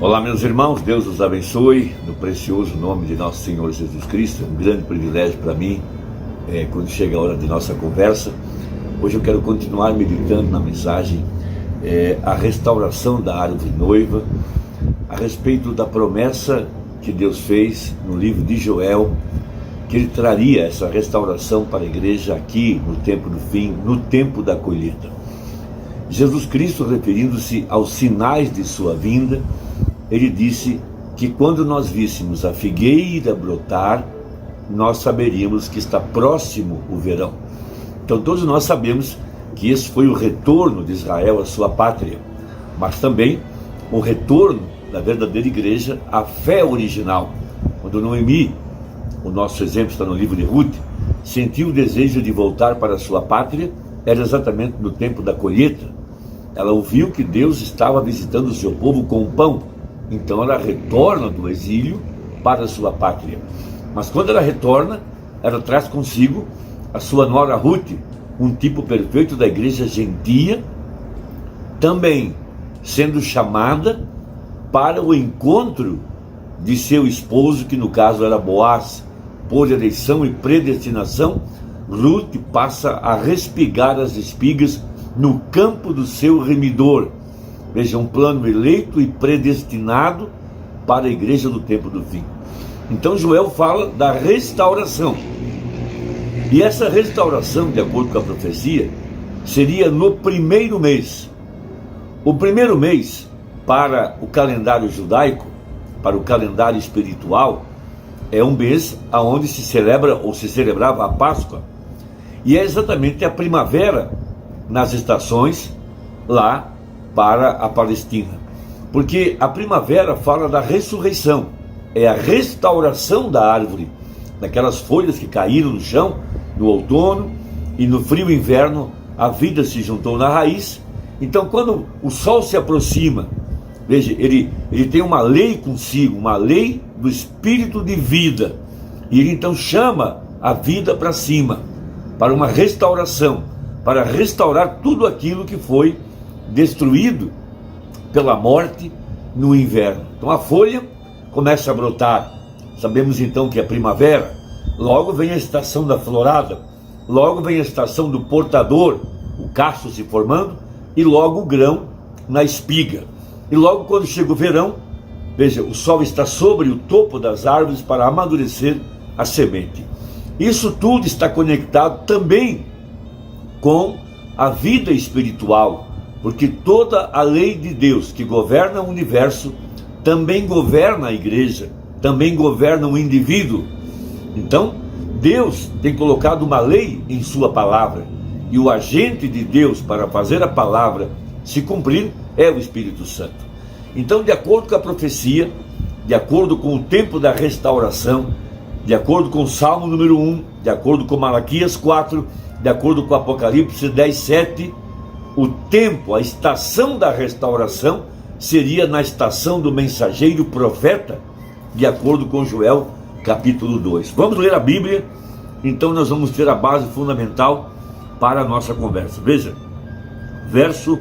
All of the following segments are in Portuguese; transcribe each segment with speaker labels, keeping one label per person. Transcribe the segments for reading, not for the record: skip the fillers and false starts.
Speaker 1: Olá, meus irmãos, Deus os abençoe, no precioso nome de nosso Senhor Jesus Cristo. É um grande privilégio para mim, quando chega a hora de nossa conversa. Hoje eu quero continuar meditando na mensagem, a restauração da árvore noiva, a respeito da promessa que Deus fez no livro de Joel, que Ele traria essa restauração para a igreja aqui no tempo do fim, no tempo da colheita. Jesus Cristo, referindo-se aos sinais de sua vinda, Ele disse que quando nós víssemos a figueira brotar, nós saberíamos que está próximo o verão. Então todos nós sabemos que esse foi o retorno de Israel à sua pátria, mas também o retorno da verdadeira igreja à fé original. Quando Noemi, o nosso exemplo está no livro de Ruth, sentiu o desejo de voltar para a sua pátria, era exatamente no tempo da colheita. Ela ouviu que Deus estava visitando o seu povo com o pão, então ela retorna do exílio para a sua pátria. Mas quando ela retorna, ela traz consigo a sua nora Ruth, um tipo perfeito da igreja gentia, também sendo chamada para o encontro de seu esposo, que no caso era Boaz. Por eleição e predestinação, Ruth passa a respigar as espigas no campo do seu remidor. Veja, um plano eleito e predestinado para a igreja do tempo do fim. Então Joel fala da restauração. E essa restauração, de acordo com a profecia, seria no primeiro mês. O primeiro mês, para o calendário judaico, para o calendário espiritual, é um mês onde se celebra ou se celebrava a Páscoa. E é exatamente a primavera nas estações lá para a Palestina. Porque a primavera fala da ressurreição, é a restauração da árvore, daquelas folhas que caíram no chão no outono, e no frio inverno a vida se juntou na raiz. Então quando o sol se aproxima, veja, ele tem uma lei consigo, uma lei do espírito de vida, e ele então chama a vida para cima, para uma restauração, para restaurar tudo aquilo que foi destruído pela morte no inverno. Então a folha começa a brotar. Sabemos então que é primavera. Logo vem a estação da florada, logo vem a estação do portador, o cacho se formando, e logo o grão na espiga. E logo quando chega o verão, veja, o sol está sobre o topo das árvores para amadurecer a semente. Isso tudo está conectado também com a vida espiritual, porque toda a lei de Deus que governa o universo também governa a igreja, também governa o indivíduo. Então, Deus tem colocado uma lei em sua palavra, e o agente de Deus para fazer a palavra se cumprir é o Espírito Santo. Então, de acordo com a profecia, de acordo com o tempo da restauração, de acordo com o Salmo número 1, de acordo com Malaquias 4, de acordo com Apocalipse 10, 7, o tempo, a estação da restauração seria na estação do mensageiro profeta, de acordo com Joel capítulo 2. Vamos ler a Bíblia, então nós vamos ter a base fundamental para a nossa conversa. Veja, verso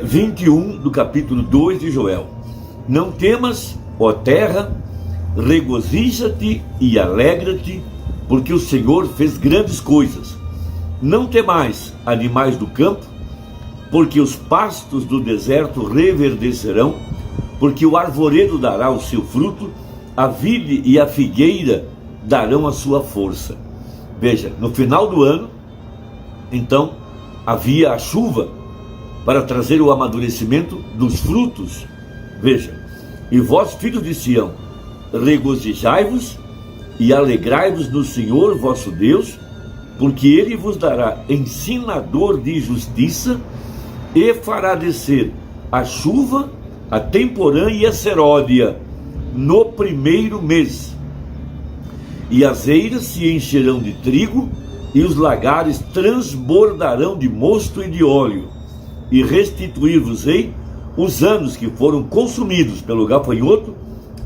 Speaker 1: 21 do capítulo 2 de Joel. Não temas, ó terra, regozija-te e alegra-te, porque o Senhor fez grandes coisas. Não temais, animais do campo, porque os pastos do deserto reverdecerão, porque o arvoredo dará o seu fruto, a vide e a figueira darão a sua força. Veja, no final do ano, então, havia a chuva para trazer o amadurecimento dos frutos. Veja, e vós, filhos de Sião, regozijai-vos e alegrai-vos no Senhor vosso Deus, porque Ele vos dará ensinador de justiça, e fará descer a chuva, a temporã e a seródia no primeiro mês. E as eiras se encherão de trigo, e os lagares transbordarão de mosto e de óleo, e restituir-vos-ei os anos que foram consumidos pelo gafanhoto,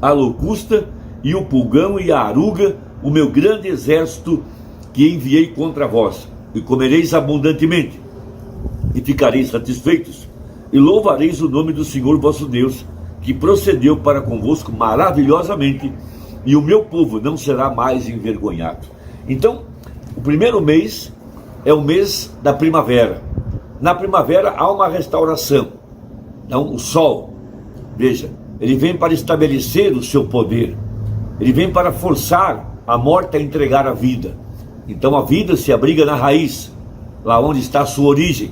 Speaker 1: a locusta e o pulgão e a aruga, o meu grande exército que enviei contra vós, e comereis abundantemente, e ficareis satisfeitos, e louvareis o nome do Senhor vosso Deus, que procedeu para convosco maravilhosamente, e o meu povo não será mais envergonhado. Então, o primeiro mês é o mês da primavera. Na primavera há uma restauração. Então, o sol, veja, ele vem para estabelecer o seu poder. Ele vem para forçar a morte a entregar a vida. Então, a vida se abriga na raiz, lá onde está a sua origem.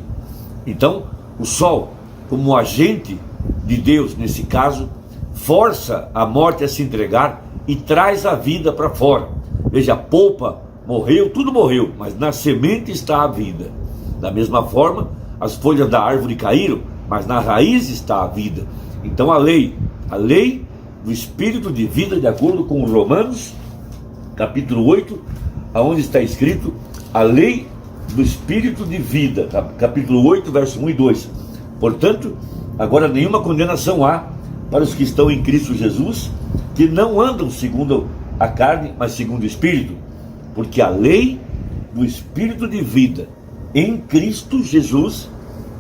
Speaker 1: Então, o sol, como agente de Deus, nesse caso, força a morte a se entregar e traz a vida para fora. Veja, a polpa morreu, tudo morreu, mas na semente está a vida. Da mesma forma, as folhas da árvore caíram, mas na raiz está a vida. Então a lei do espírito de vida, de acordo com Romanos, capítulo 8, onde está escrito a lei do espírito de vida, capítulo 8, verso 1 e 2. Portanto, agora nenhuma condenação há para os que estão em Cristo Jesus, que não andam segundo a carne, mas segundo o Espírito, porque a lei do Espírito de vida em Cristo Jesus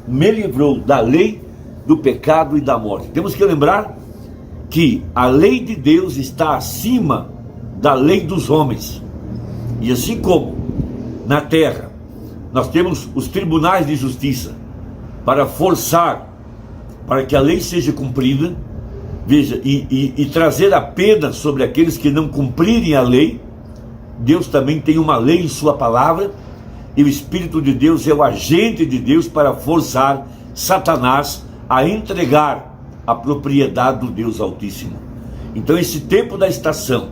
Speaker 1: me livrou da lei do pecado e da morte. Temos que lembrar que a lei de Deus está acima da lei dos homens, e assim como na terra nós temos os tribunais de justiça para forçar para que a lei seja cumprida, veja, e trazer a pena sobre aqueles que não cumprirem a lei. Deus também tem uma lei em sua palavra, e o Espírito de Deus é o agente de Deus para forçar Satanás a entregar a propriedade do Deus Altíssimo. Então, esse tempo da estação,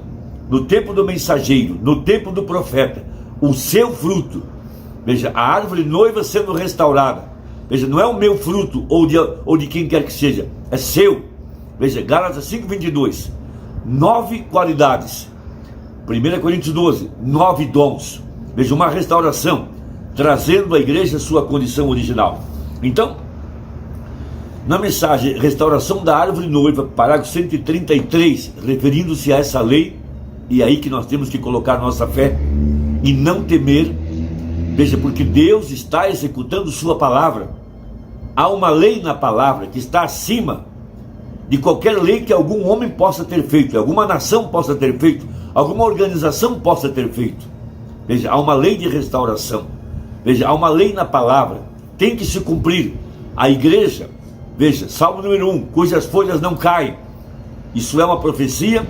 Speaker 1: no tempo do mensageiro, no tempo do profeta, o seu fruto, veja, a árvore noiva sendo restaurada, veja, não é o meu fruto ou de quem quer que seja, é seu. Veja, Gálatas 5:22, 9 qualidades. 1 Coríntios 12, 9 dons. Veja, uma restauração, trazendo à igreja sua condição original. Então, na mensagem restauração da árvore noiva, parágrafo 133, referindo-se a essa lei, e é aí que nós temos que colocar nossa fé e não temer. Veja, porque Deus está executando sua palavra. Há uma lei na palavra que está acima de qualquer lei que algum homem possa ter feito, alguma nação possa ter feito, alguma organização possa ter feito. Veja, há uma lei de restauração. Veja, há uma lei na palavra, tem que se cumprir. A igreja, veja, Salmo número 1, cujas folhas não caem. Isso é uma profecia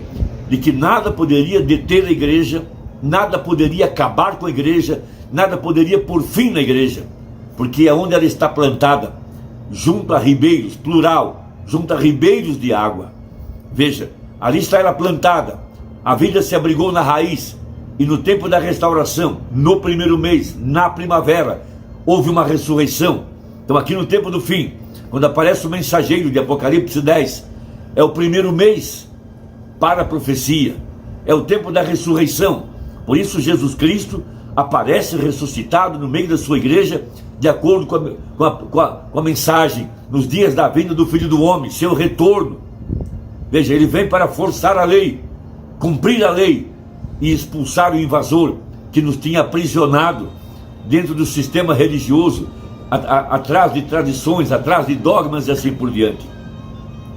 Speaker 1: de que nada poderia deter a igreja, nada poderia acabar com a igreja, nada poderia pôr fim na igreja, porque é onde ela está plantada, junto a ribeiros, plural, junto a ribeiros de água. Veja, ali está ela plantada, a vida se abrigou na raiz, e no tempo da restauração, no primeiro mês, na primavera, houve uma ressurreição. Então aqui no tempo do fim, quando aparece o mensageiro de Apocalipse 10, é o primeiro mês para a profecia, é o tempo da ressurreição. Por isso Jesus Cristo aparece ressuscitado no meio da sua igreja, de acordo com a mensagem, nos dias da vinda do Filho do Homem, seu retorno. Veja, ele vem para forçar a lei, cumprir a lei e expulsar o invasor que nos tinha aprisionado dentro do sistema religioso, atrás de tradições, atrás de dogmas e assim por diante.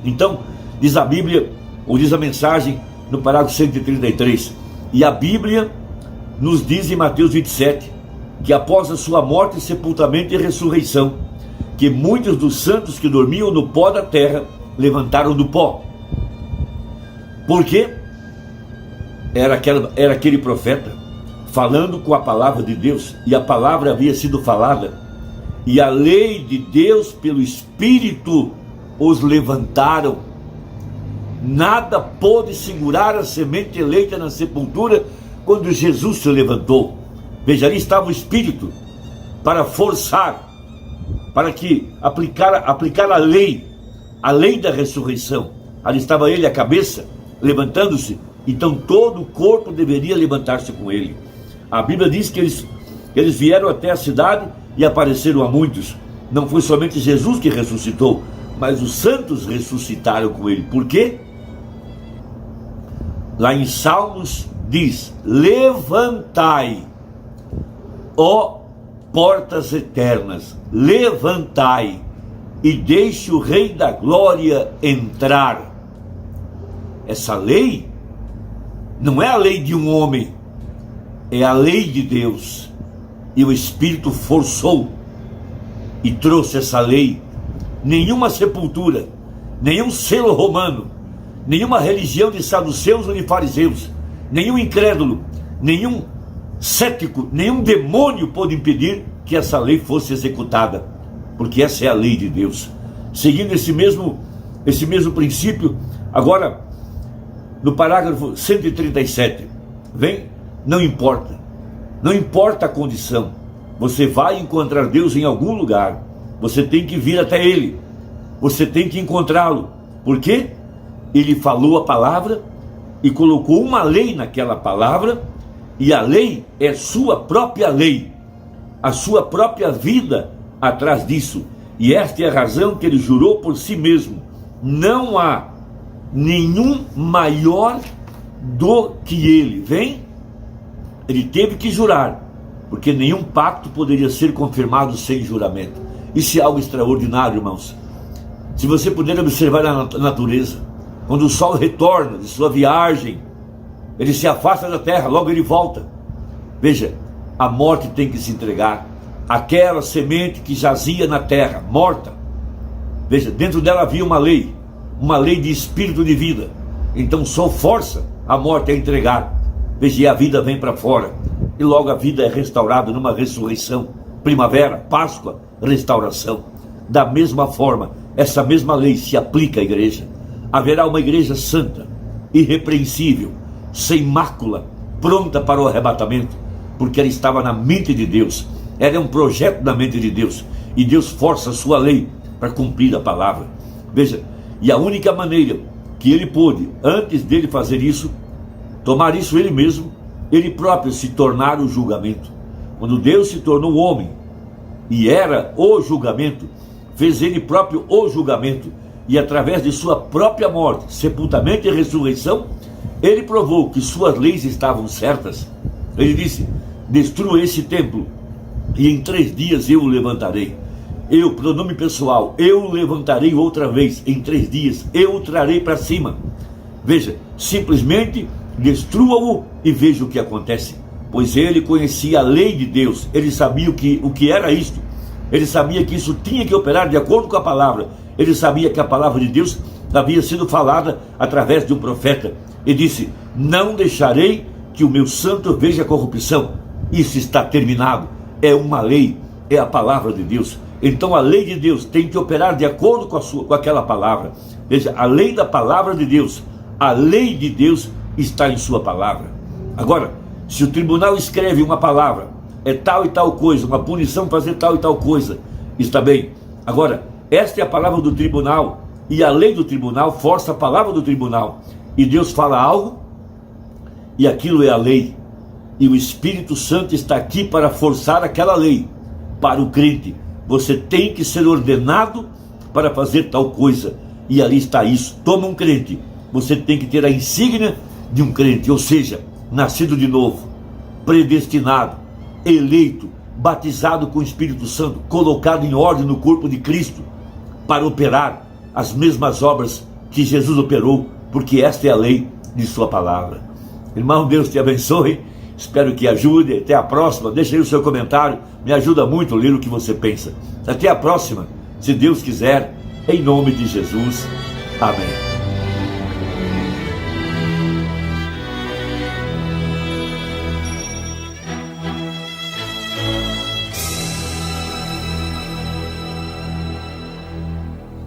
Speaker 1: Então, diz a Bíblia, ou diz a mensagem no parágrafo 133, e a Bíblia nos diz em Mateus 27, que após a sua morte, sepultamento e ressurreição, que muitos dos santos que dormiam no pó da terra levantaram do pó. Por quê? Era aquele profeta falando com a palavra de Deus, e a palavra havia sido falada, e a lei de Deus pelo Espírito os levantaram. Nada pôde segurar a semente eleita na sepultura quando Jesus se levantou. Veja, ali estava o Espírito para forçar, para que aplicar a lei da ressurreição. Ali estava ele, a cabeça, levantando-se, então todo o corpo deveria levantar-se com ele. A Bíblia diz que eles vieram até a cidade e apareceram a muitos. Não foi somente Jesus que ressuscitou, mas os santos ressuscitaram com ele. Por quê? Lá em Salmos diz: levantai, ó portas eternas, levantai, e deixe o Rei da Glória entrar. Essa lei não é a lei de um homem, é a lei de Deus. E o Espírito forçou e trouxe essa lei. Nenhuma sepultura, nenhum selo romano, nenhuma religião de saduceus ou de fariseus, nenhum incrédulo, nenhum cético, nenhum demônio pôde impedir que essa lei fosse executada, porque essa é a lei de Deus. Seguindo esse mesmo princípio, agora no parágrafo 137, vem, não importa a condição, você vai encontrar Deus em algum lugar, você tem que vir até Ele, você tem que encontrá-lo. Por quê? Ele falou a palavra e colocou uma lei naquela palavra, e a lei é sua própria lei, a sua própria vida atrás disso. E esta é a razão que ele jurou por si mesmo: não há nenhum maior do que ele. Ele teve que jurar, porque nenhum pacto poderia ser confirmado sem juramento. Isso é algo extraordinário, irmãos. Se você puder observar na natureza, quando o sol retorna de sua viagem, ele se afasta da terra, logo ele volta. Veja, a morte tem que se entregar. Aquela semente que jazia na terra, morta, veja, dentro dela havia uma lei de espírito de vida. Então só força a morte a entregar. Veja, e a vida vem para fora, e logo a vida é restaurada numa ressurreição, primavera, Páscoa, restauração. Da mesma forma, essa mesma lei se aplica à igreja. Haverá uma igreja santa, irrepreensível, sem mácula, pronta para o arrebatamento, porque ela estava na mente de Deus. Ela é um projeto da mente de Deus, e Deus força a sua lei para cumprir a palavra. Veja, e a única maneira que ele pôde, antes dele fazer isso, tomar isso ele mesmo, ele próprio se tornar o julgamento. Quando Deus se tornou homem e era o julgamento, fez ele próprio o julgamento, e através de sua própria morte, sepultamento e ressurreição, ele provou que suas leis estavam certas. Ele disse: destrua esse templo e em 3 dias eu o levantarei. Eu, pronome pessoal, eu o levantarei outra vez, em 3 dias eu o trarei para cima. Veja, simplesmente destrua-o e veja o que acontece. Pois ele conhecia a lei de Deus, ele sabia o que era isto, ele sabia que isso tinha que operar de acordo com a palavra, ele sabia que a palavra de Deus havia sido falada através de um profeta, e disse: não deixarei que o meu santo veja corrupção. Isso está terminado, é uma lei, é a palavra de Deus. Então a lei de Deus tem que operar de acordo com aquela palavra. Veja, a lei da palavra de Deus, a lei de Deus está em sua palavra. Agora, se o tribunal escreve uma palavra, é tal e tal coisa, uma punição fazer tal e tal coisa, está bem. Agora, esta é a palavra do tribunal, e a lei do tribunal força a palavra do tribunal, e Deus fala algo, e aquilo é a lei, e o Espírito Santo está aqui para forçar aquela lei para o crente. Você tem que ser ordenado para fazer tal coisa, e ali está isso. Toma um crente, você tem que ter a insígnia de um crente, ou seja, nascido de novo, predestinado, eleito, batizado com o Espírito Santo, colocado em ordem no corpo de Cristo, para operar as mesmas obras que Jesus operou, porque esta é a lei de sua palavra. Irmão, Deus te abençoe, espero que ajude. Até a próxima. Deixa aí o seu comentário, me ajuda muito a ler o que você pensa. Até a próxima, se Deus quiser, em nome de Jesus, amém.